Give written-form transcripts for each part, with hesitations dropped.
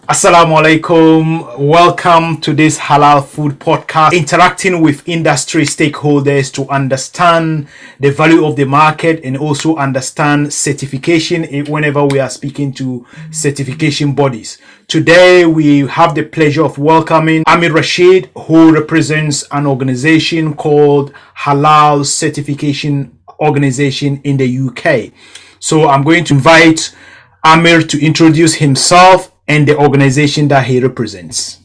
Assalamu alaikum. Welcome to this Halal Food Podcast, interacting with industry stakeholders to understand the value of the market and also understand certification whenever we are speaking to certification bodies. Today, we have the pleasure of welcoming Amer Rashid, who represents an organization called Halal Certification Organization in the UK. So I'm going to invite Amer to introduce himself and the organization that he represents.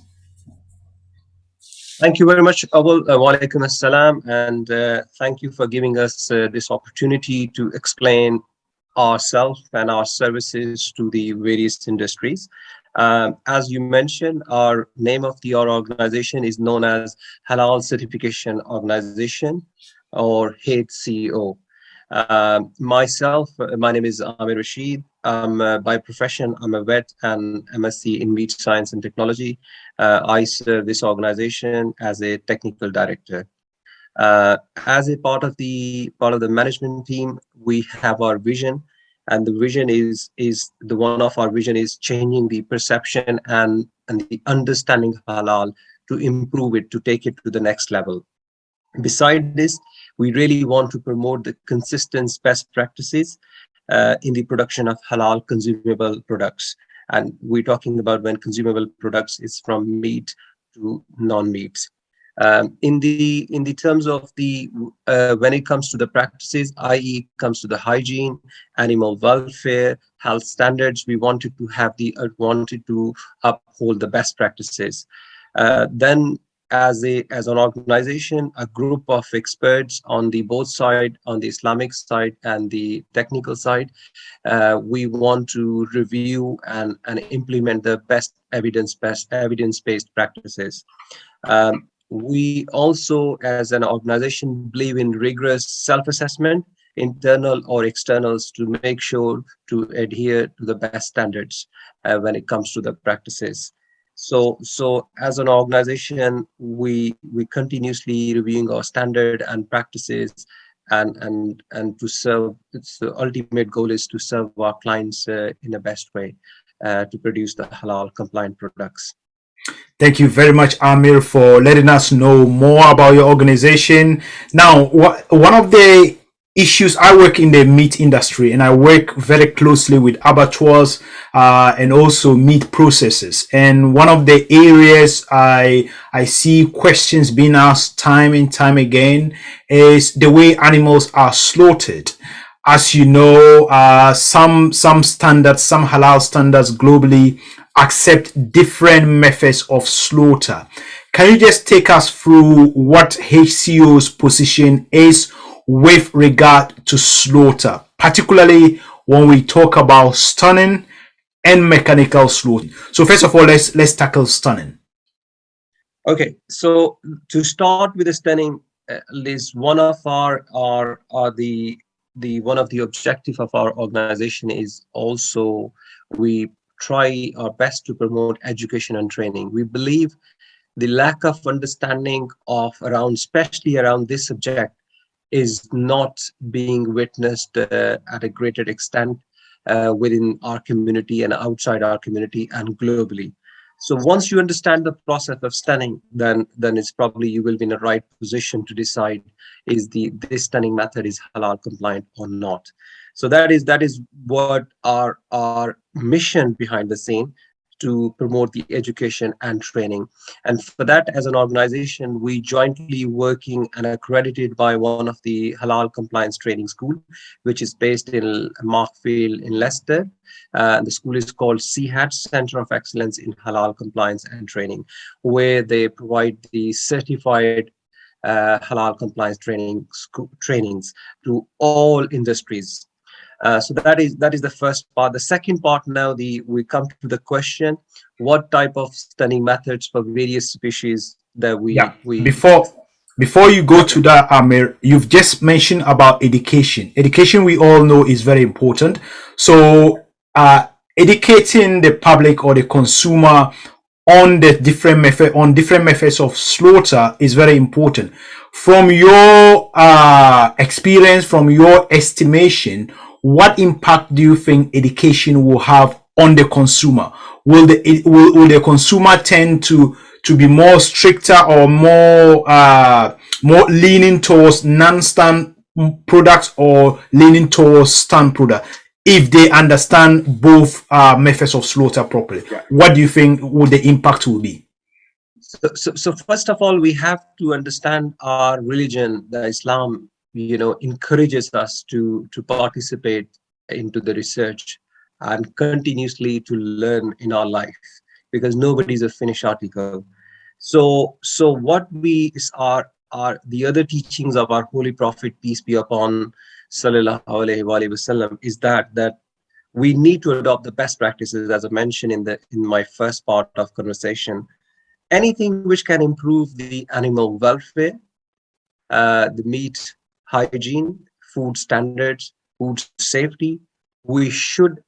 Thank you very much, Abul. Walaikum assalam, and thank you for giving us this opportunity to explain ourselves and our services to the various industries. As you mentioned, our name of our organization is known as Halal Certification Organization, or HCO. My name is Amer Rashid. By profession, I'm a vet and MSc in meat science and technology. I serve this organization as a technical director. As a part of the management team, we have our vision, and the vision is one of our vision is changing the perception and the understanding of halal, to improve it, to take it to the next level. Beside this, we really want to promote the consistent best practices in the production of halal consumable products. And we're talking about when consumable products is from meat to non-meat. In the terms of the when it comes to the practices, i.e. comes to the hygiene, animal welfare, health standards, we wanted to have wanted to uphold the best practices. Then as an organization, a group of experts on the both side, on the Islamic side and the technical side, we want to review and implement the best evidence-based practices. We also, as an organization, believe in rigorous self-assessment, internal or externals, to make sure to adhere to the best standards when it comes to the practices. So as an organization, we continuously reviewing our standard and practices, and to serve. It's the ultimate goal is to serve our clients in the best way, to produce the halal compliant products. Thank you very much, Amer, for letting us know more about your organization. Now, one of the issues, I work in the meat industry and I work very closely with abattoirs and also meat processors. And one of the areas I see questions being asked time and time again is the way animals are slaughtered. As you know, some standards, some halal standards globally accept different methods of slaughter. Can you just take us through what HCO's position is with regard to slaughter, particularly when we talk about stunning and mechanical slaughter? So first of all, let's tackle stunning. Okay, so to start with the stunning, is one of one of the objective of our organization is also we try our best to promote education and training. We believe the lack of understanding of especially around this subject is not being witnessed at a greater extent within our community and outside our community and globally. So once you understand the process of stunning, then it's probably you will be in the right position to decide is this stunning method is halal compliant or not. So that is what our mission behind the scene, to promote the education and training. And for that, as an organization, we jointly working and accredited by one of the halal compliance training school, which is based in Markfield in Leicester. The school is called CHAT, Center of Excellence in Halal Compliance and Training, where they provide the certified halal compliance trainings to all industries. So that is the first part. The second part, now we come to the question: what type of stunning methods for various species that we Before you go to that, Amer, you've just mentioned about education. Education, we all know, is very important. So educating the public or the consumer on the different methods of slaughter is very important. From your experience, from your estimation, what impact do you think education will have on the consumer? Will the consumer tend to be more stricter or more leaning towards non-stand products or leaning towards stand product if they understand both methods of slaughter properly? What do you think would the impact will be? So first of all, we have to understand our religion, the Islam, encourages us to participate into the research and continuously to learn in our life, because nobody's a finished article. So what we are the other teachings of our Holy Prophet, peace be upon, sallallahu alaihi wasallam, is that we need to adopt the best practices, as I mentioned in my first part of conversation. Anything which can improve the animal welfare, the meat hygiene, food standards, food safety, we should,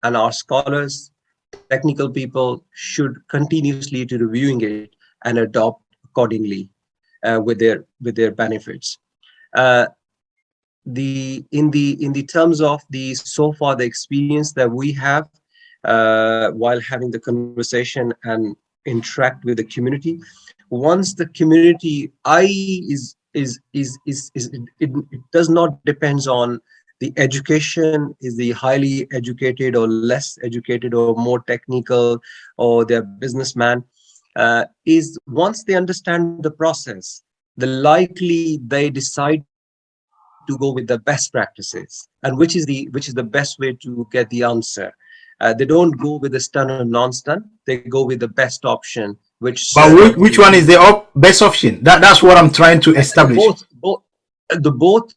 and our scholars, technical people, should continuously to reviewing it and adopt accordingly with their benefits. In the terms of the so far the experience that we have while having the conversation and interact with the community, once the community it does not depends on the education, is the highly educated or less educated or more technical or they're businessman, is once they understand the process, the likely they decide to go with the best practices, and which is the best way to get the answer. They don't go with the stun or non-stun, they go with the best option, which which one is the best option? That's what I'm trying to establish.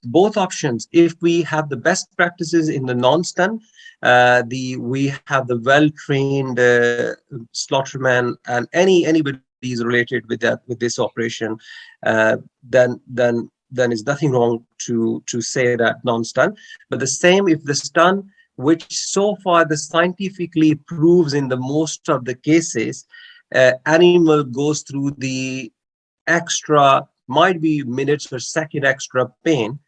Both options. If we have the best practices in the non-stun, we have the well-trained slaughterman and anybody is related with this operation, then is nothing wrong to say that non-stun. But the same if the stun, which so far the scientifically proves in the most of the cases, animal goes through the extra, might be minutes or second extra pain,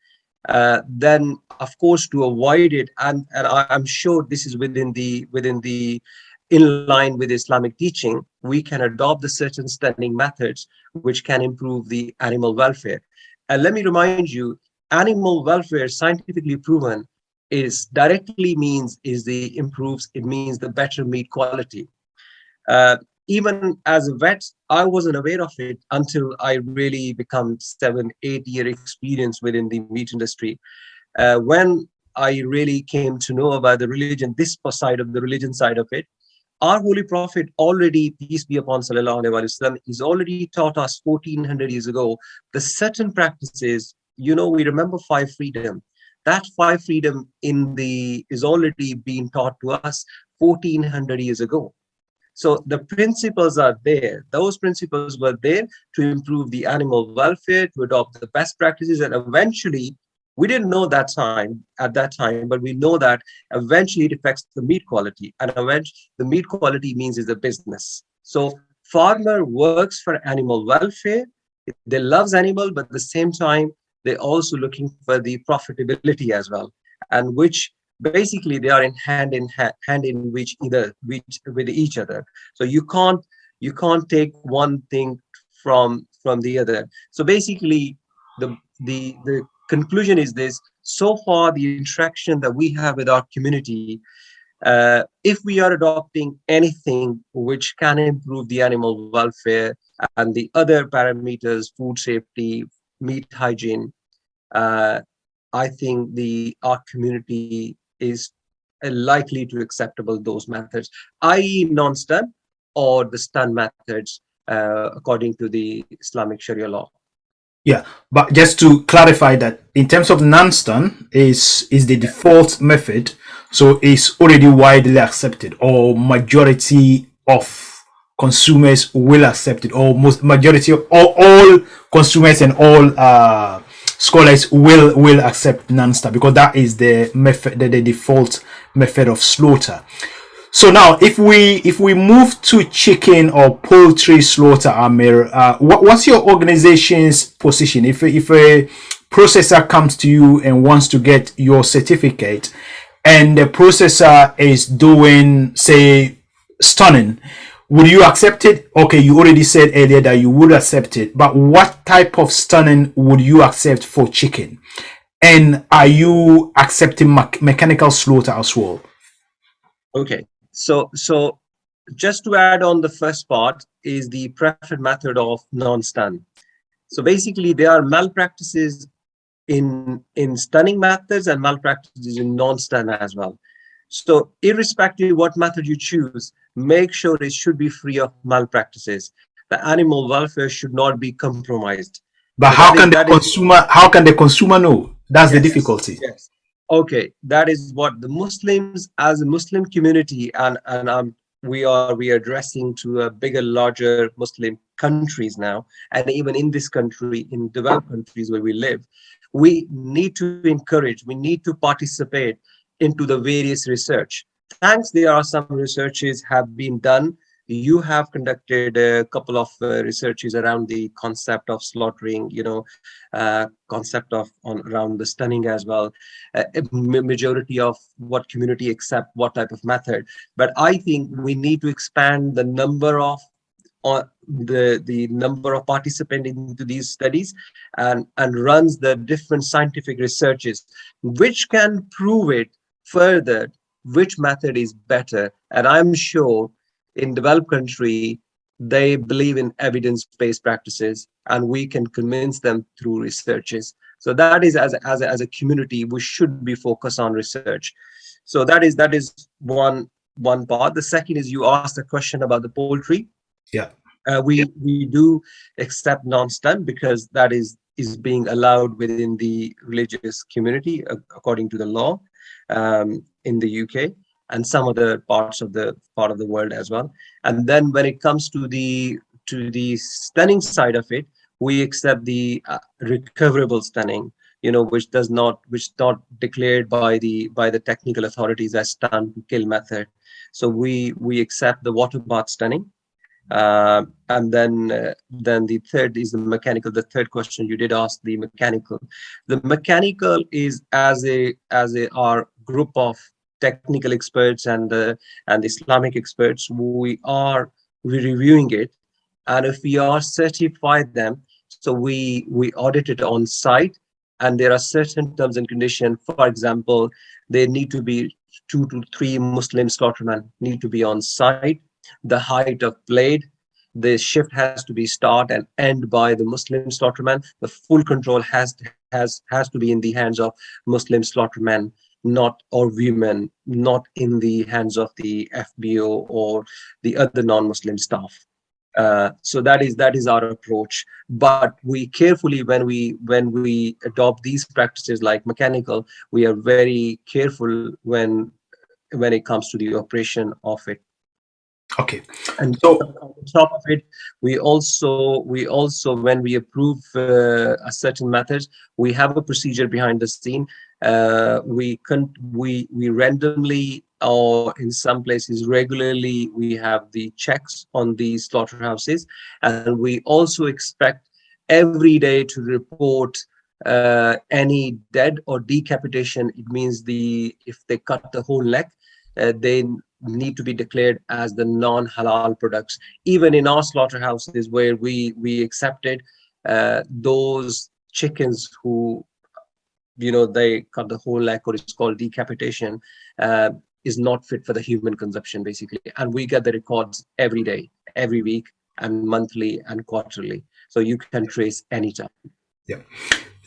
then of course to avoid it, and I'm sure this is within the in line with Islamic teaching, we can adopt the certain stunning methods which can improve the animal welfare. And let me remind you, animal welfare, scientifically proven, is directly means it means the better meat quality. Even as a vet, I wasn't aware of it until I really become 7-8 year experience within the meat industry. When I really came to know about the religion, this side of the religion side of it, our Holy Prophet already, peace be upon, sallallahu alaihi wasallam, is already taught us 1400 years ago the certain practices. We remember 5 freedom. That 5 freedom is already being taught to us 1400 years ago. So the principles are there. Those principles were there to improve the animal welfare, to adopt the best practices, and eventually, we didn't know at that time, but we know that eventually it affects the meat quality, and eventually the meat quality means is a business. So farmer works for animal welfare. They loves animal, but at the same time, they're also looking for the profitability as well, and which basically they are in hand in with each other. So you can't take one thing from the other. So basically, the conclusion is this: so far the interaction that we have with our community, if we are adopting anything which can improve the animal welfare and the other parameters, food safety, meat hygiene, I think our community is likely to acceptable those methods, i.e. non-stun or the stun methods, according to the Islamic Sharia law. Yeah, but just to clarify that in terms of non-stun is the default method, so it's already widely accepted, or majority of consumers will accept it, or majority of all consumers and all scholars will accept non-stun, because that is the method, the default method of slaughter. So now, if we move to chicken or poultry slaughter, Amer, what's your organization's position? If a processor comes to you and wants to get your certificate, and the processor is doing, say, stunning, would you accept it? Okay, you already said earlier that you would accept it, but what type of stunning would you accept for chicken? And are you accepting mechanical slaughter as well? Okay, so just to add on, the first part is the preferred method of non-stun. So basically, there are malpractices in stunning methods and malpractices in non-stun as well. So irrespective of what method you choose, make sure it should be free of malpractices. The animal welfare should not be compromised. But So how can the consumer know? That's the yes, difficulty. yes. Okay, that is what the Muslims, as a Muslim community, and we are addressing to a bigger, larger Muslim countries now, and even in this country, in developed countries where we live, we need to encourage, we need to participate into the various research. Thanks, there are some researches have been done. You have conducted a couple of researches around the concept of slaughtering, concept of on around the stunning as well. Majority of what community accept what type of method, but I think we need to expand the number of the number of participants into these studies, and runs the different scientific researches which can prove it further which method is better. And I'm sure in developed country they believe in evidence-based practices, and we can convince them through researches. So that is, as a community, we should be focused on research. So that is one part. The second is, you asked a question about the poultry. Yeah. We do accept non-stun because that is being allowed within the religious community according to the law, in the UK and some other part of the world as well. And then when it comes to the stunning side of it, we accept the recoverable stunning, which not declared by the technical authorities as stun to kill method. So we accept the water bath stunning. And then the third is the mechanical. The third question you did ask, the mechanical. The mechanical is as a our group of technical experts and Islamic experts. We reviewing it, and if we are certified them, so we audit it on site, and there are certain terms and conditions. For example, there need to be 2 to 3 Muslim slaughtermen need to be on site. The height of blade, the shift has to be start and end by the Muslim slaughterman. The full control has to be in the hands of Muslim slaughtermen, not or women, not in the hands of the FBO or the other non-Muslim staff. So that is our approach. But we carefully, when we adopt these practices like mechanical, we are very careful when it comes to the operation of it. Okay. And So on top of it, we also when we approve a certain method, we have a procedure behind the scene. We randomly, or in some places regularly, we have the checks on these slaughterhouses, and we also expect every day to report any dead or decapitation. It means if they cut the whole neck, they need to be declared as the non-halal products. Even in our slaughterhouses where we accepted those chickens who, they cut the whole leg, or it's called decapitation, is not fit for the human consumption, basically. And we get the records every day, every week, and monthly and quarterly. So you can trace anytime. yeah.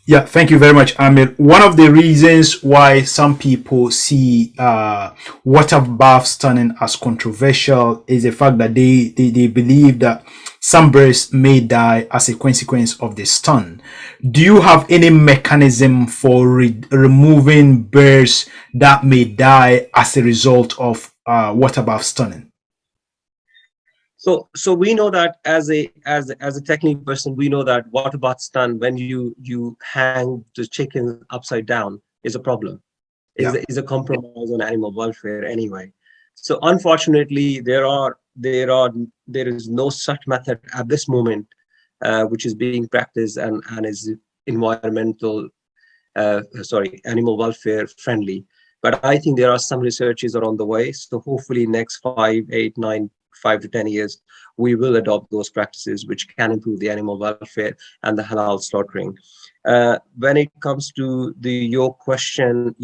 Yeah, thank you very much, Amir. One of the reasons why some people see water bath stunning as controversial is the fact that they believe that some birds may die as a consequence of the stun. Do you have any mechanism for removing birds that may die as a result of water bath stunning? So we know that as a technical person, we know that water bath stun, when you hang the chicken upside down, is a problem. Yeah. Is a compromise on animal welfare anyway. So unfortunately, there is no such method at this moment, which is being practiced and is environmental, animal welfare friendly. But I think there are some researches are on the way. So hopefully next 5 to 10 years, we will adopt those practices which can improve the animal welfare and the halal slaughtering. When it comes to your question,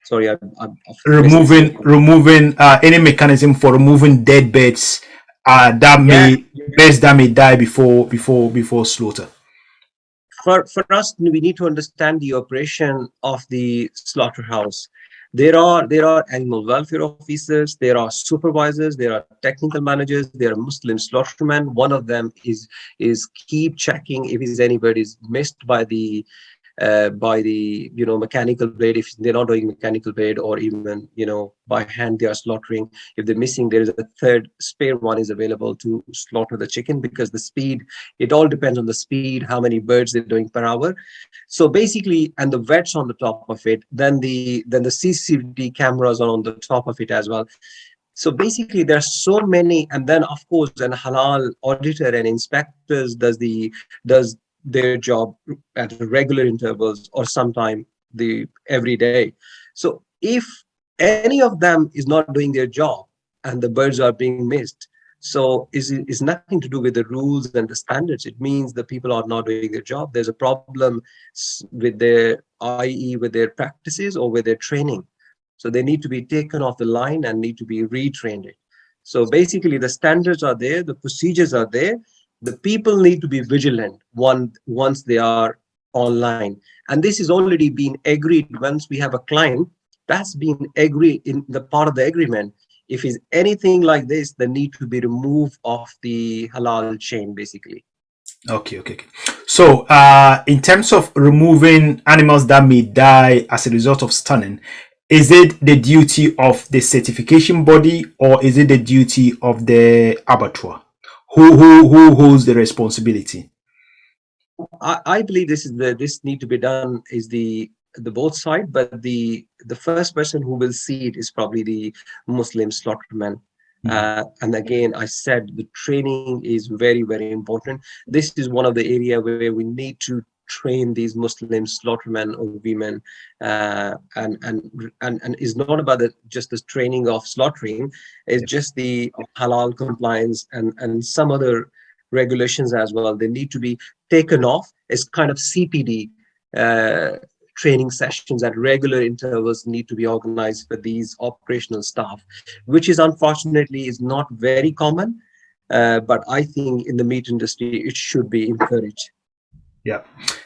sorry, I've missed this. Removing any mechanism for removing dead birds Yeah, that may die before slaughter. for us, we need to understand the operation of the slaughterhouse. There are animal welfare officers, there are supervisors, there are technical managers, there are Muslim slaughtermen. One of them is keep checking if is anybody is missed by the mechanical blade, if they're not doing mechanical blade, or even by hand they are slaughtering. If they're missing, there is a third spare one is available to slaughter the chicken, because the speed, it all depends on the speed, how many birds they're doing per hour. So basically, and the vets on the top of it, then the CCTV cameras are on the top of it as well. So basically, there are so many, and then of course, an halal auditor and inspectors does their job at regular intervals, or sometime the every day. So if any of them is not doing their job and the birds are being missed, so is nothing to do with the rules and the standards. It means the people are not doing their job. There's a problem with their, i.e., with their practices or with their training. So they need to be taken off the line and need to be retrained. So basically, the standards are there, the procedures are there. The people need to be vigilant once they are online. And this is already been agreed. Once we have a client, that's been agreed in the part of the agreement. If it's anything like this, they need to be removed off the halal chain, basically. Okay. So, in terms of removing animals that may die as a result of stunning, is it the duty of the certification body, or is it the duty of the abattoir? Who holds the responsibility? I believe this need to be done is the both side, but the first person who will see it is probably the Muslim slaughterman. And again, I said the training is very, very important. This is one of the area where we need to train these Muslim slaughtermen or women, and is not about just the training of slaughtering. It's just the halal compliance and some other regulations as well. They need to be taken off as kind of CPD training sessions at regular intervals need to be organized for these operational staff, which is unfortunately is not very common. But I think in the meat industry, it should be encouraged. Yeah.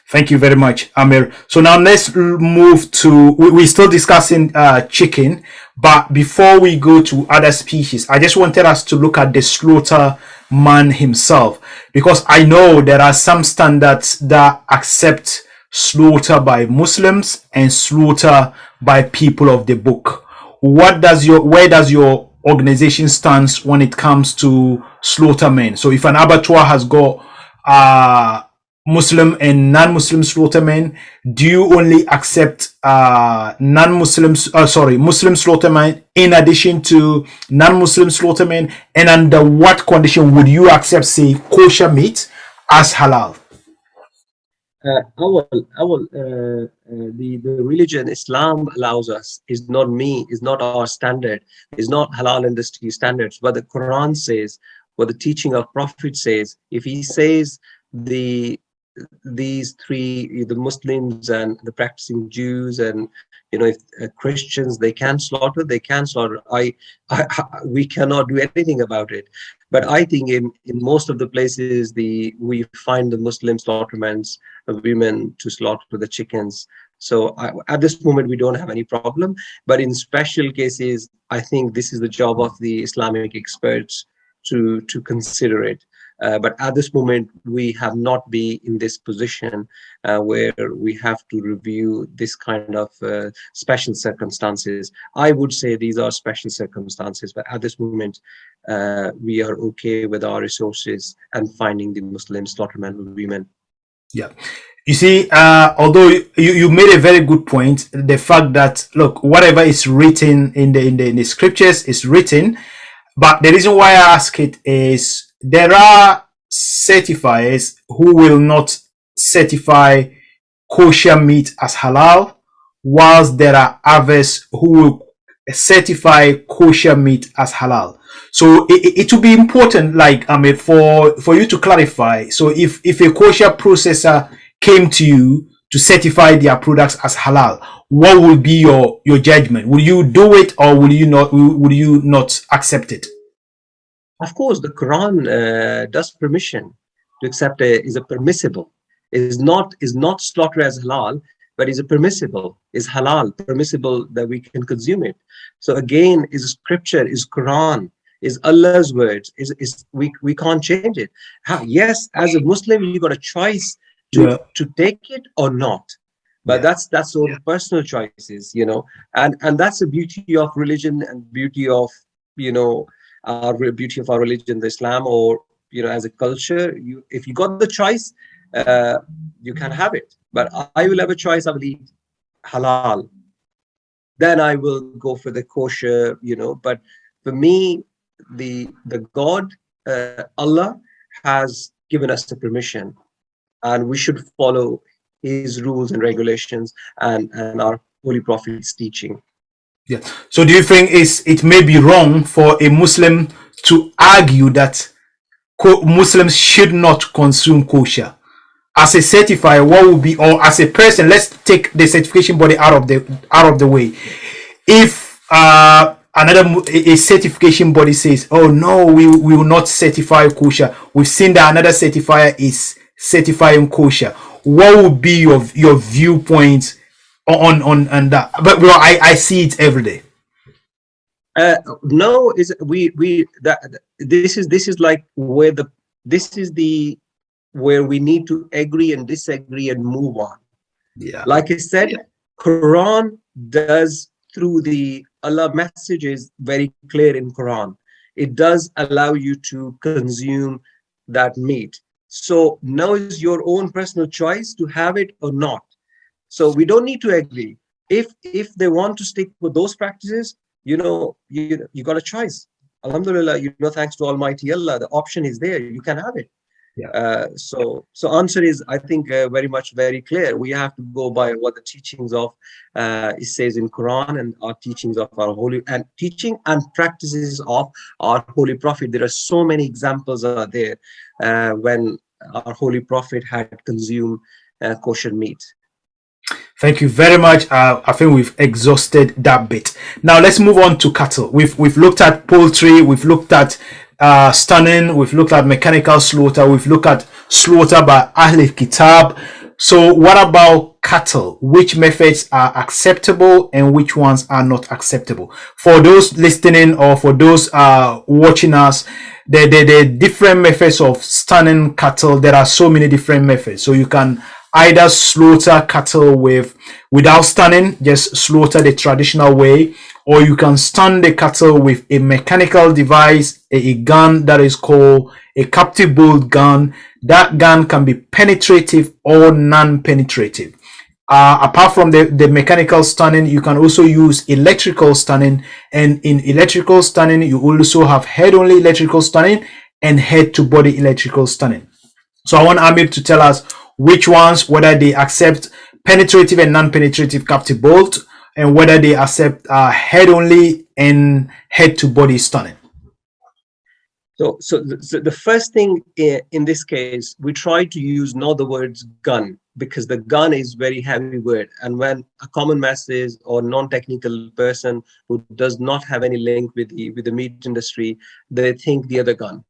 Thank you very much, Amer. So now let's move to, we're still discussing chicken, but before we go to other species, I just wanted us to look at the slaughter man himself, because I know there are some standards that accept slaughter by Muslims and slaughter by people of the book. Where does your organization stands when it comes to slaughter men? So if an abattoir has got Muslim and non-Muslim slaughtermen, do you only accept Muslim slaughtermen in addition to non-Muslim slaughtermen? And under what condition would you accept, say, kosher meat as halal? The religion Islam allows us is not me, is not our standard, is not halal industry standards. What the Quran says, what the teaching of Prophet says. If he says these three, the Muslims and the practicing Jews and if Christians, they can slaughter, they can slaughter. We cannot do anything about it. But I think in most of the places we find the Muslim slaughtermen, women to slaughter the chickens. So at this moment we don't have any problem. But in special cases, I think this is the job of the Islamic experts to consider it. But at this moment, we have not been in this position where we have to review this kind of special circumstances. I would say these are special circumstances, but at this moment, we are okay with our resources and finding the Muslim slaughtermen and women. Yeah. You see, although you made a very good point, the fact that, look, whatever is written in the scriptures is written, but the reason why I ask it is there are certifiers who will not certify kosher meat as halal, whilst there are others who will certify kosher meat as halal. So it will be important, like I mean, for you to clarify. So if a kosher processor came to you to certify their products as halal, what would be your judgment? Will you do it, or will you not? Will you not accept it? Of course, the Quran does permission to accept is a permissible, is not slaughter as halal, but is a permissible, is halal, permissible that we can consume it. So again, is scripture, is Quran, is Allah's words, is we can't change it. Yes, as a Muslim, you got a choice Yeah. to take it or not. But Yeah. that's sort of personal choices, and that's the beauty of religion and beauty of you know our beauty of our religion, the Islam, or as a culture. If you got the choice, uh, you can have it. But I will have a choice. I will eat halal. Then I will go for the kosher. But for me, the God, Allah, has given us the permission, and we should follow His rules and regulations and our Holy Prophet's teaching. Yeah. So do you think it may be wrong for a Muslim to argue that Muslims should not consume kosher? As a certifier, what would be, or as a person, let's take the certification body out of the way. If a certification body says, "Oh no, we will not certify kosher," we've seen that another certifier is certifying kosher. What would be your viewpoint on that? But well, I see it every day. No, is we that this is like where we need to agree and disagree and move on. Yeah. Like I said, Quran does, through the Allah message is very clear in Quran. It does allow you to consume that meat. So now is your own personal choice to have it or not. So we don't need to agree. If they want to stick with those practices, you got a choice. Alhamdulillah, thanks to Almighty Allah, the option is there. You can have it. Yeah. So answer is, I think, very clear. We have to go by what the teachings of it says in Quran, and our teachings of our holy and teaching and practices of our holy prophet. There are so many examples are there when our holy prophet had consumed kosher meat. Thank you very much. I think we've exhausted that bit. Now let's move on to cattle. We've looked at poultry. We've looked at stunning. We've looked at mechanical slaughter. We've looked at slaughter by Ahl Kitab. So what about cattle? Which methods are acceptable and which ones are not acceptable? For those listening or for those watching us, the different methods of stunning cattle. There are so many different methods. So you can either slaughter cattle without stunning, just slaughter the traditional way, or you can stun the cattle with a mechanical device, a gun that is called a captive bolt gun. That gun can be penetrative or non-penetrative. Apart from the mechanical stunning, you can also use electrical stunning, and in electrical stunning you also have head-only electrical stunning and head-to-body electrical stunning. So I want Amir to tell us which ones, whether they accept penetrative and non-penetrative captive bolt, and whether they accept head-only and head-to-body stunning. So the first thing in this case, we try to use not the words gun, because the gun is very heavy word. And when a common masses or non-technical person who does not have any link with the meat industry, they think the other gun.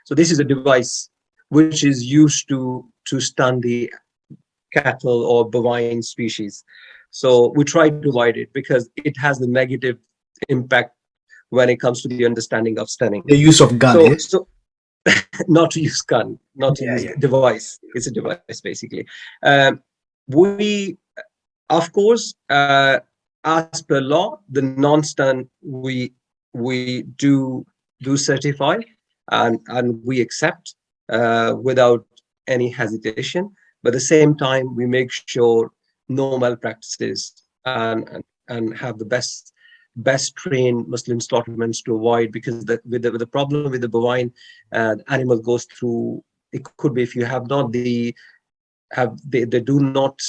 So this is a device which is used to stun the cattle or bovine species. So we try to avoid it because it has the negative impact when it comes to the understanding of stunning. The use of gun. So not to use gun, not to use device. It's a device basically. We, of course, as per law, the non-stun we do certify and we accept without any hesitation. But at the same time, we make sure no malpractices and have the best trained Muslim slaughtermen to avoid, because with the problem with the bovine, animal goes through. It could be if you have not they do not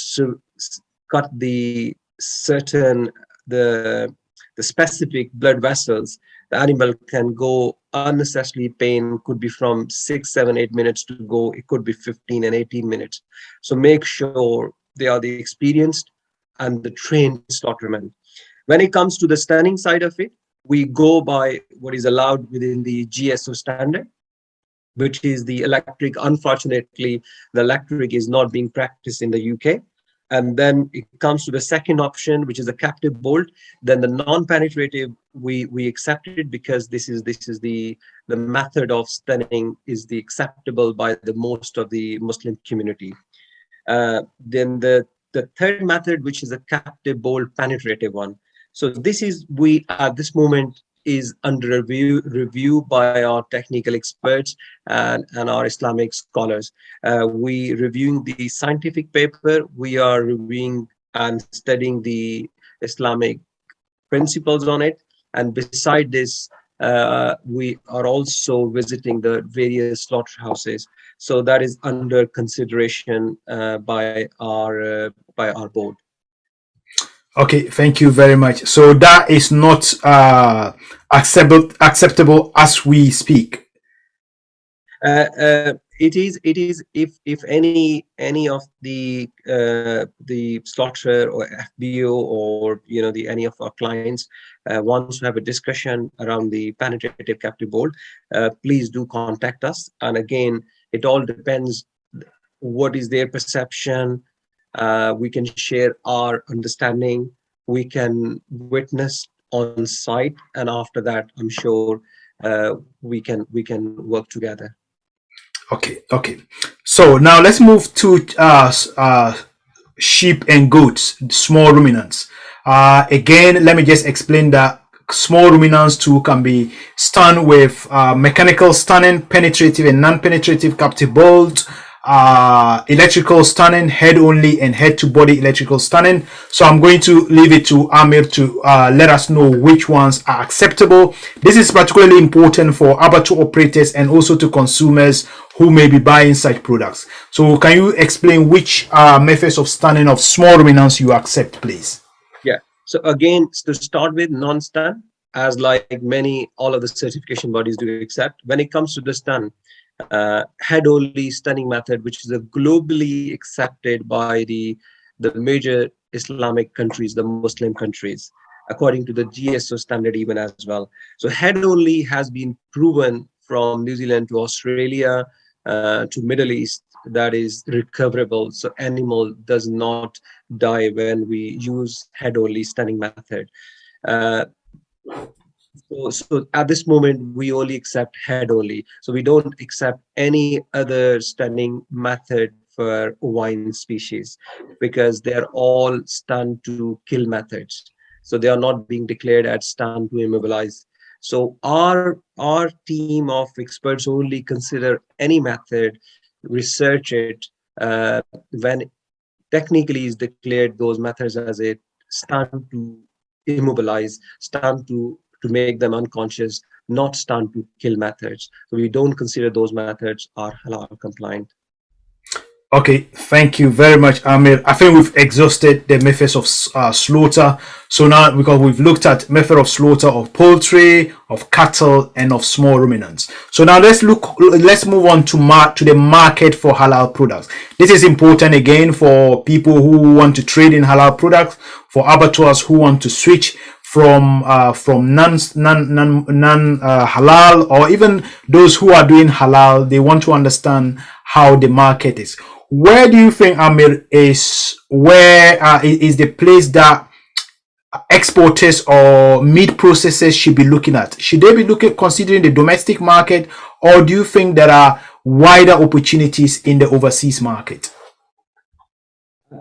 cut the certain the specific blood vessels, the animal can go unnecessarily pain, could be from 6, 7, 8 minutes to go, it could be 15 and 18 minutes. So make sure they are the experienced and the trained slaughtermen. When it comes to the stunning side of it, we go by what is allowed within the GSO standard, which is the electric. Unfortunately, the electric is not being practiced in the UK. And then it comes to the second option, which is a captive bolt. Then the non-penetrative, we accept it because this is the method of stunning is the acceptable by the most of the Muslim community. Then the third method, which is a captive bolt penetrative one. So this is, we at this moment is under review by our technical experts and our Islamic scholars. We reviewing the scientific paper, we are reviewing and studying the Islamic principles on it. And beside this, we are also visiting the various slaughterhouses. So that is under consideration by our board. Okay, thank you very much. So that is not acceptable as we speak. It is if any of the slaughterer or FBO or the any of our clients wants to have a discussion around the penetrative captive bolt, please do contact us. And again, it all depends what is their perception. We can share our understanding, we can witness on site, and after that I'm sure we can work together. Okay. So now let's move to sheep and goats, small ruminants. Again, let me just explain that small ruminants too can be stunned with mechanical stunning, penetrative and non-penetrative captive bolt, electrical stunning, head only and head to body electrical stunning. So I'm going to leave it to Amer to let us know which ones are acceptable. This is particularly important for abattoir operators and also to consumers who may be buying such products. So can you explain which methods of stunning of small ruminants you accept, please? Yeah. So again, to start with, non-stun, as like all of the certification bodies do accept. When it comes to the stun, head-only stunning method, which is a globally accepted by the major Islamic countries, the Muslim countries, according to the GSO standard even as well. So head-only has been proven from New Zealand to Australia to Middle East that is recoverable. So animal does not die when we use head-only stunning method. Uh, so at this moment, we only accept head only. So we don't accept any other stunning method for wine species because they're all stun to kill methods. So they are not being declared as stun to immobilize. So our team of experts only consider any method, research it when technically is declared those methods as a stun to immobilize, stun to make them unconscious, not stun to kill methods. So we don't consider those methods are halal compliant. Okay, thank you very much, Amir. I think we've exhausted the methods of slaughter. So now, because we've looked at method of slaughter of poultry, of cattle, and of small ruminants. So now let's move on to the market for halal products. This is important again for people who want to trade in halal products, for abattoirs who want to switch from non halal, or even those who are doing halal. They want to understand how the market is. Where do you think, Amir, is the place that exporters or meat processors should be looking at? Should they be considering the domestic market, or do you think there are wider opportunities in the overseas market?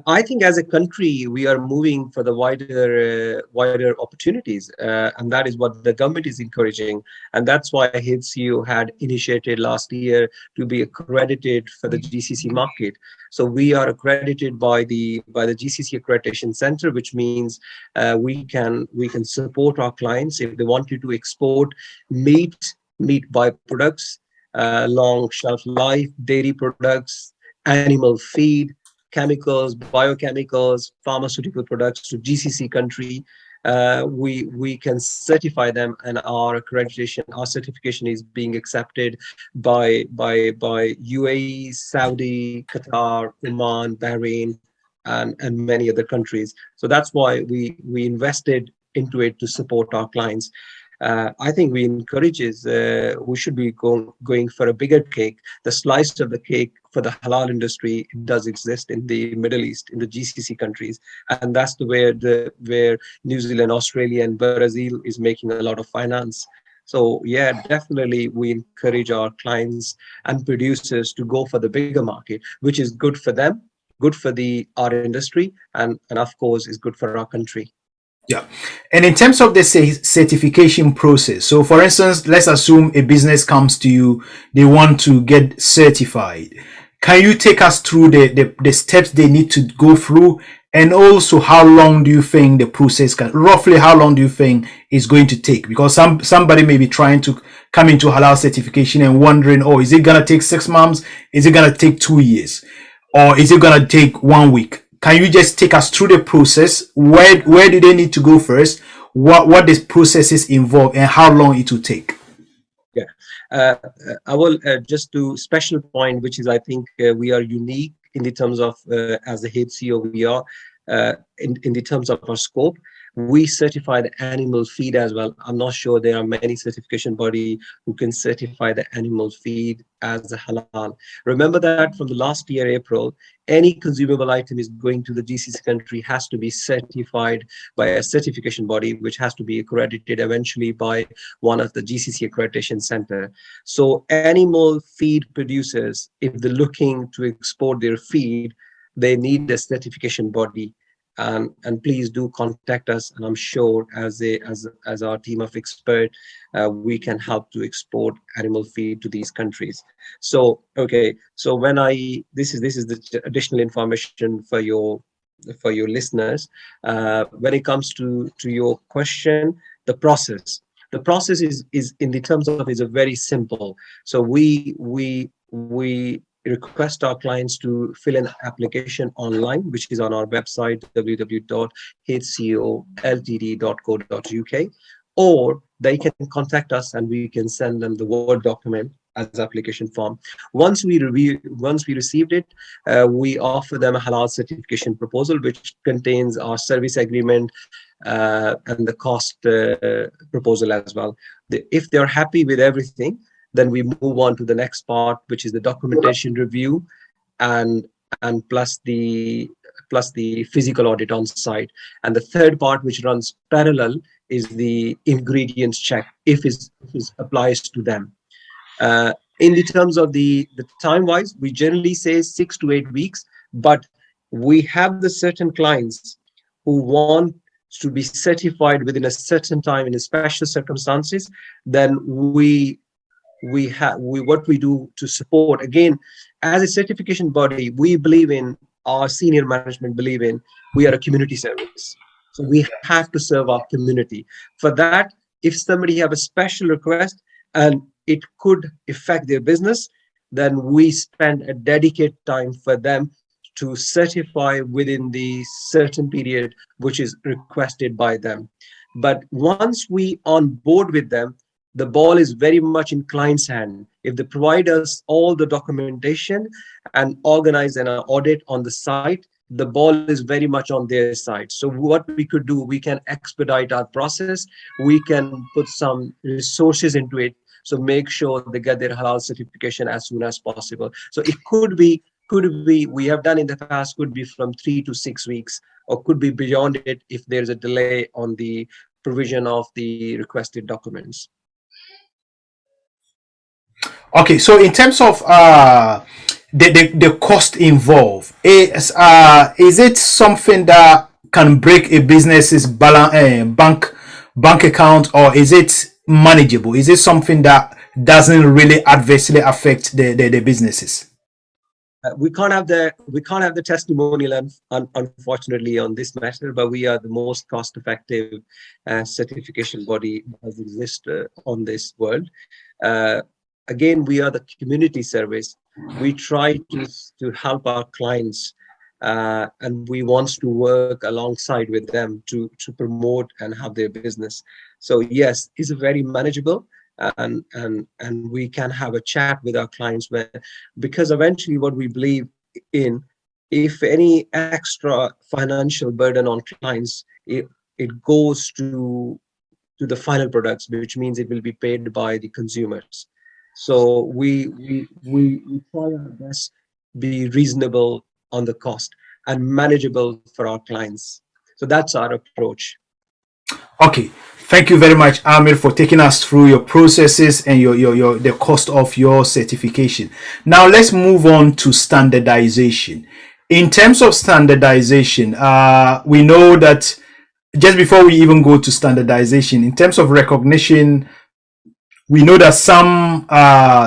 I think as a country, we are moving for the wider opportunities, and that is what the government is encouraging, and that's why HCO had initiated last year to be accredited for the GCC market. So we are accredited by the GCC Accreditation Center, which means we can support our clients if they want you to export meat byproducts, long shelf life, dairy products, animal feed, chemicals, biochemicals, pharmaceutical products to GCC country. We can certify them, and our accreditation, our certification is being accepted by UAE, Saudi, Qatar, Oman, Bahrain, and many other countries. So that's why we invested into it to support our clients. I think we encourage is we should be going for a bigger cake. The slice of the cake for the halal industry does exist in the Middle East, in the GCC countries, and that's the where New Zealand, Australia, and Brazil is making a lot of finance. So yeah, definitely we encourage our clients and producers to go for the bigger market, which is good for them, good for the our industry, and of course is good for our country. Yeah. And in terms of the certification process, so for instance, let's assume a business comes to you, they want to get certified. Can you take us through the steps they need to go through? And also, how long do you think the process can, roughly how long do you think is going to take? Because somebody may be trying to come into halal certification and wondering, oh, is it going to take 6 months? Is it going to take 2 years? Or is it going to take 1 week? Can you just take us through the process? Where do they need to go first? What this processes involve and how long it will take? Yeah, I will just do special point, which is I think we are unique in the terms of as a HCO we are in the terms of our scope. We certify the animal feed as well. I'm not sure there are many certification body who can certify the animal feed as a halal. Remember that from the last year, April, any consumable item is going to the GCC country has to be certified by a certification body, which has to be accredited eventually by one of the GCC accreditation center. So animal feed producers, if they're looking to export their feed, they need a certification body. And please do contact us, and I'm sure as our team of expert, we can help to export animal feed to these countries. So okay, so when this is the additional information for your listeners. When it comes to your question, the process is in the terms of is a very simple. So we request our clients to fill an application online, which is on our website, www.hcoltd.co.uk, or they can contact us and we can send them the Word document as application form. Once we received it, we offer them a halal certification proposal, which contains our service agreement and the cost proposal as well. If they're happy with everything, then we move on to the next part, which is the documentation review and plus the physical audit on site. And the third part, which runs parallel, is the ingredients check if it applies to them. In the terms of the time wise, we generally say 6 to 8 weeks, but we have the certain clients who want to be certified within a certain time in a special circumstances. Then what we do to support, again, as a certification body, we believe in, our senior management believe in, we are a community service, so we have to serve our community. For that, if somebody have a special request and it could affect their business, then we spend a dedicated time for them to certify within the certain period which is requested by them. But once we on board with them, the ball is very much in client's hand. If they provide us all the documentation and organize an audit on the site, the ball is very much on their side. So what we could do, we can expedite our process. We can put some resources into it. So make sure they get their halal certification as soon as possible. So it could be, we have done in the past, could be from 3 to 6 weeks, or could be beyond it if there's a delay on the provision of the requested documents. Okay, so in terms of the cost involved, is it something that can break a business's bank account, or is it manageable? Is it something that doesn't really adversely affect the businesses? We can't have the testimonial, unfortunately, on this matter, but we are the most cost-effective certification body that exists on this world. Again, we are the community service. We try to help our clients and we want to work alongside with them to promote and have their business. So yes, it's very manageable, and we can have a chat with our clients where, because eventually what we believe in, if any extra financial burden on clients, it goes to the final products, which means it will be paid by the consumers. So we try our best be reasonable on the cost and manageable for our clients. So that's our approach. Okay, thank you very much, Amir, for taking us through your processes and your the cost of your certification. Now let's move on to standardization. In terms of standardization, we know that just before we even go to standardization, in terms of recognition, we know that some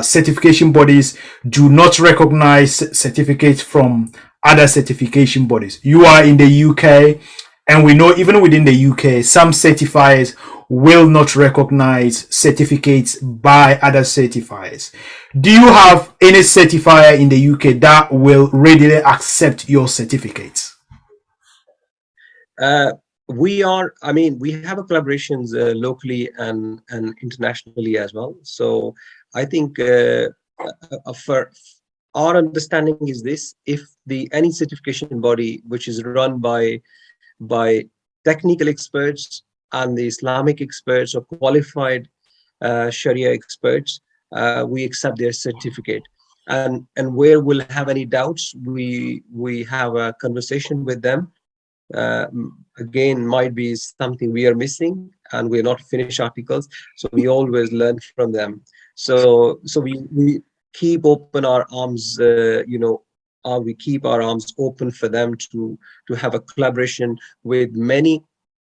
certification bodies do not recognize certificates from other certification bodies. You are in the UK, and we know even within the UK, some certifiers will not recognize certificates by other certifiers. Do you have any certifier in the UK that will readily accept your certificates? I mean, we have a collaborations locally and internationally as well. So I think for our understanding is this: if the any certification body which is run by technical experts and the Islamic experts or qualified Sharia experts, we accept their certificate. And where we'll have any doubts, we have a conversation with them. Again, might be something we are missing and we're not finished articles, so we always learn from them. So we keep open our arms, we keep our arms open for them to have a collaboration with many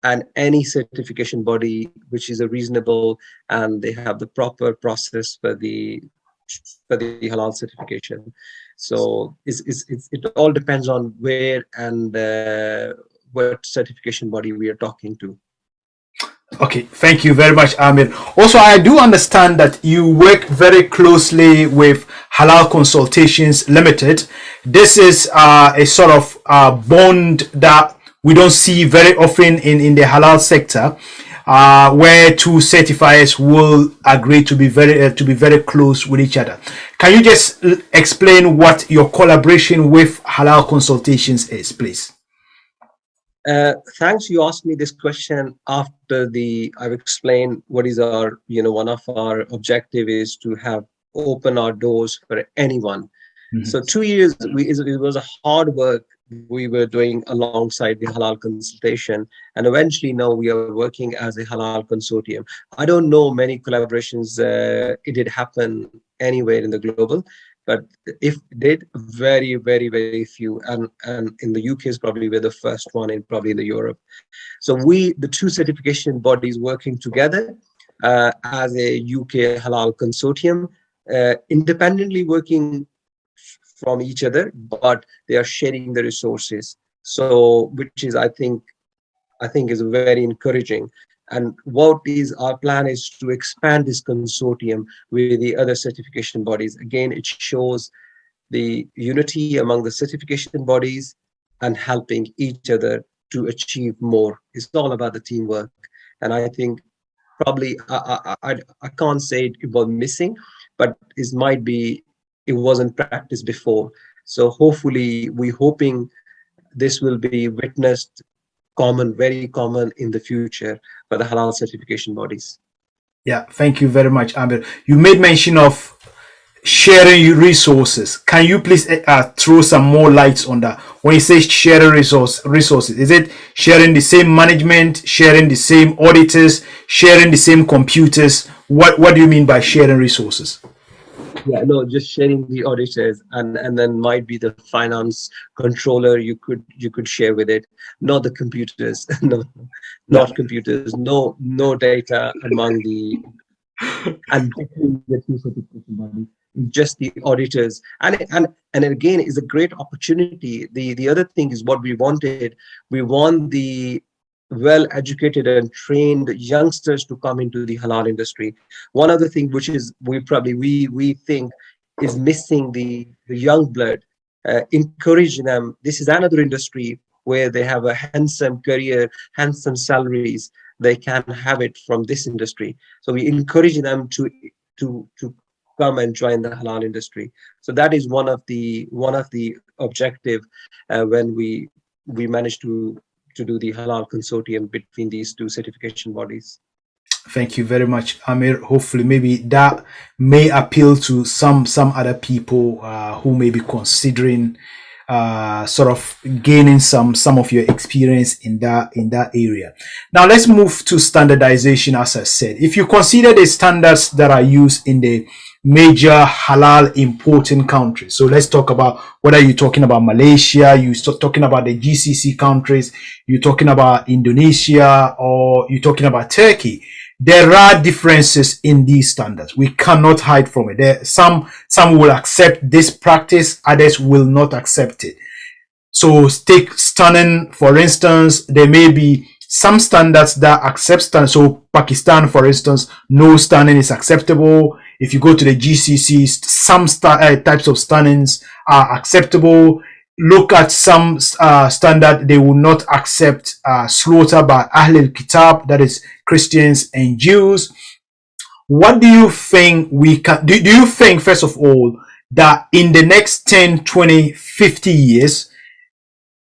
and any certification body which is a reasonable, and they have the proper process for the halal certification. So it all depends on where and what certification body we are talking to. Okay, thank you very much, Amir. Also, I do understand that you work very closely with Halal Consultations Limited. This is a sort of bond that we don't see very often in the halal sector, where two certifiers will agree to be very close with each other. Can you just explain what your collaboration with Halal Consultations is, please? Thanks. You asked me this question after I've explained what is our, one of our objective is to have open our doors for anyone. So 2 years, it was a hard work we were doing alongside the Halal consultation. And eventually now we are working as a Halal consortium. I don't know many collaborations, it did happen anywhere in the global, but if it did, very, very, very few. And in the UK is probably we're the first one in probably in the Europe. So the two certification bodies working together as a UK Halal consortium, independently working from each other, but they are sharing the resources. So, which is, I think is very encouraging. And what is our plan is to expand this consortium with the other certification bodies. Again, it shows the unity among the certification bodies and helping each other to achieve more. It's all about the teamwork. And I think probably I can't say it was missing, but it might be it wasn't practiced before. So hopefully we're hoping this will be witnessed common, very common in the future for the halal certification bodies. Yeah, thank you very much, Amir. You made mention of sharing resources. Can you please throw some more lights on that? When you say sharing resources, is it sharing the same management, sharing the same auditors, sharing the same computers? What do you mean by sharing resources? Yeah, no, just sharing the auditors, and then might be the finance controller you could share with it, not the computers. No, Yeah. not computers, no data among the and between the two certification bodies, just the auditors. And again, is a great opportunity. The other thing is what we wanted. We want the well-educated and trained youngsters to come into the halal industry. One other thing which is we think is missing the young blood. encourage them. This is another industry where they have a handsome career, handsome salaries. They can have it from this industry. So we encourage them to come and join the halal industry. So that is one of the objective when we managed to do the halal consortium between these two certification bodies. Thank you very much, Amir. Hopefully, maybe that may appeal to some other people who may be considering sort of gaining some of your experience in that area. Now, let's move to standardization. As I said, if you consider the standards that are used in the major halal importing countries, so let's talk about whether you're talking about Malaysia, you start talking about the GCC countries, you're talking about Indonesia, or you're talking about Turkey. There are differences in these standards. We cannot hide from it. Some will accept this practice, others will not accept it. So take stunning, for instance, there may be some standards that accept stunning. So Pakistan, for instance, no stunning is acceptable. If you go to the GCC, some types of stunnings are acceptable. Look at some standard, they will not accept slaughter by Ahlul Kitab, that is Christians and Jews. What do you think we can do? Do you think, first of all, that in the next 10, 20, 50 years,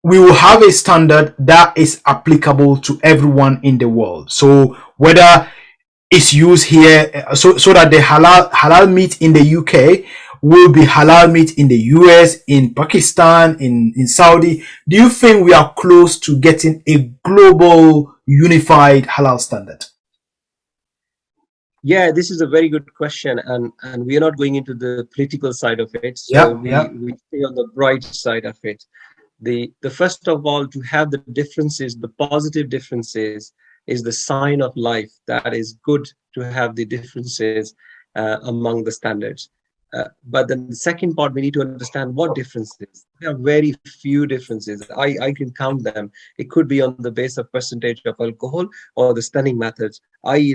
we will have a standard that is applicable to everyone in the world? So whether it's used here, so that the halal meat in the UK will be halal meat in the US, in Pakistan, in Saudi. Do you think we are close to getting a global unified halal standard? Yeah, this is a very good question, and we are not going into the political side of it. So Yeah, we yeah. we stay on the bright side of it. The first of all, to have the differences, the positive differences, is the sign of life. That is good to have the differences among the standards. But then the second part, we need to understand what differences. There are very few differences. I can count them. It could be on the base of percentage of alcohol or the stunning methods, i.e.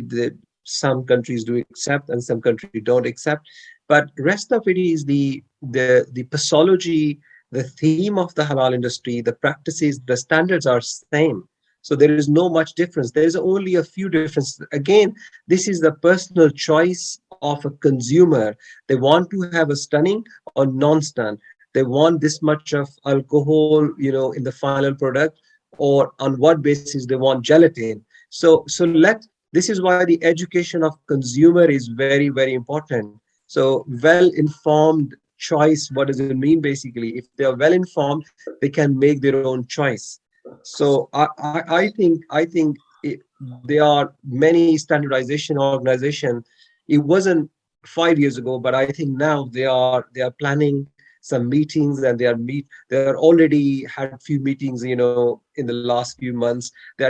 some countries do accept and some countries don't accept. But rest of it is the pathology, the theme of the halal industry, the practices, the standards are same. So there is no much difference. There is only a few differences. Again, this is the personal choice of a consumer. They want to have a stunning or non-stun. They want this much of alcohol, in the final product, or on what basis they want gelatin. This is why the education of consumer is very, very important. So well-informed choice, what does it mean basically? If they are well-informed, they can make their own choice. So I think there are many standardization organizations. It wasn't 5 years ago, but I think now they are planning some meetings, and they are already had few meetings, in the last few months. They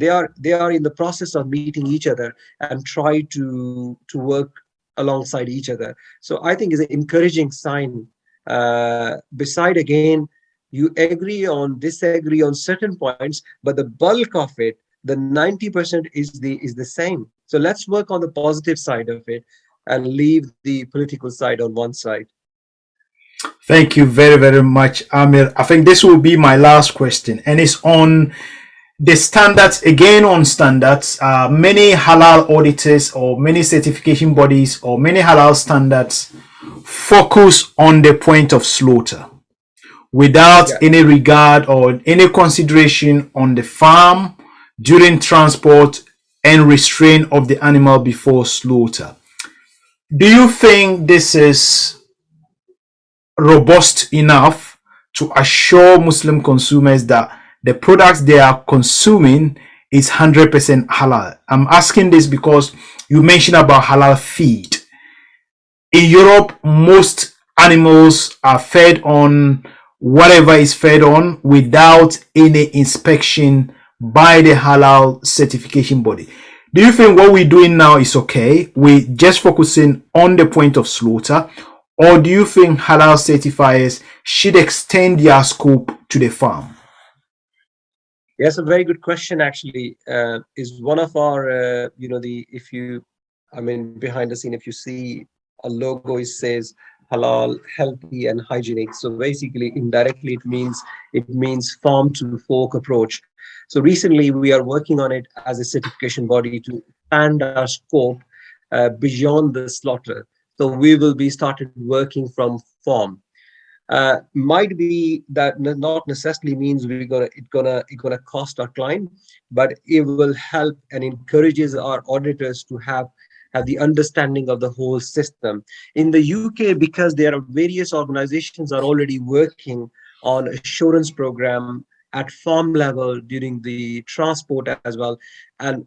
are in the process of meeting each other and try to work alongside each other. So I think it's an encouraging sign. Beside, again, you agree on disagree on certain points, but the bulk of it, the 90% is the same. So let's work on the positive side of it and leave the political side on one side. Thank you very, very much, Amir. I think this will be my last question, and it's on the standards. Again, on standards, many halal auditors or many certification bodies or many halal standards focus on the point of slaughter without Yeah. any regard or any consideration on the farm during transport and restraint of the animal before slaughter. Do you think this is robust enough to assure Muslim consumers that the products they are consuming is 100% halal? I'm asking this because you mentioned about halal feed. In Europe, most animals are fed on whatever is fed on without any inspection by the halal certification body. Do you think what we're doing now is okay? We're just focusing on the point of slaughter, or do you think halal certifiers should extend their scope to the farm? Yes, a very good question. Actually, is one of our, if you, I mean, behind the scene, if you see a logo, it says halal, healthy, and hygienic. So basically, indirectly, it means farm to fork approach. So recently, we are working on it as a certification body to expand our scope beyond the slaughter. So we will be started working from farm. Might be that not necessarily means we're gonna cost our client, but it will help and encourages our auditors to have the understanding of the whole system. In the UK, because there are various organizations are already working on assurance program at farm level during the transport as well, and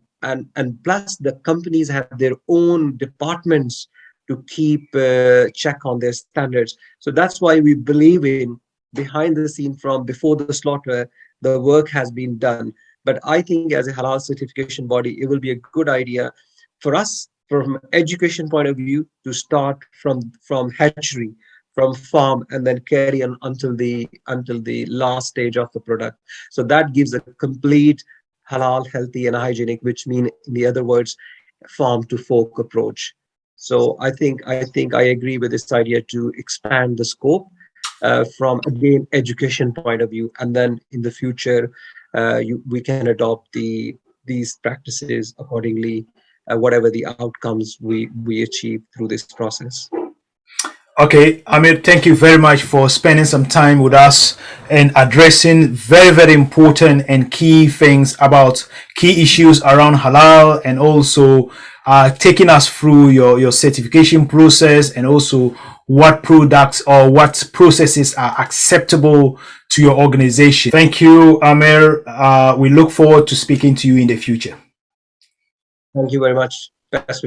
plus the companies have their own departments to keep check on their standards. So that's why we believe in behind the scene from before the slaughter, the work has been done. But I think as a halal certification body, it will be a good idea for us from education point of view to start from hatchery, from farm, and then carry on until the last stage of the product. So that gives a complete halal, healthy, and hygienic, which mean in the other words, farm to fork approach. So I think I agree with this idea to expand the scope from again education point of view, and then in the future we can adopt these practices accordingly, whatever the outcomes we achieve through this process. Okay, Amir, thank you very much for spending some time with us and addressing very, very important and key things about key issues around halal, and also taking us through your certification process, and also what products or what processes are acceptable to your organization. Thank you, Amer. We look forward to speaking to you in the future. Thank you very much. Best wishes.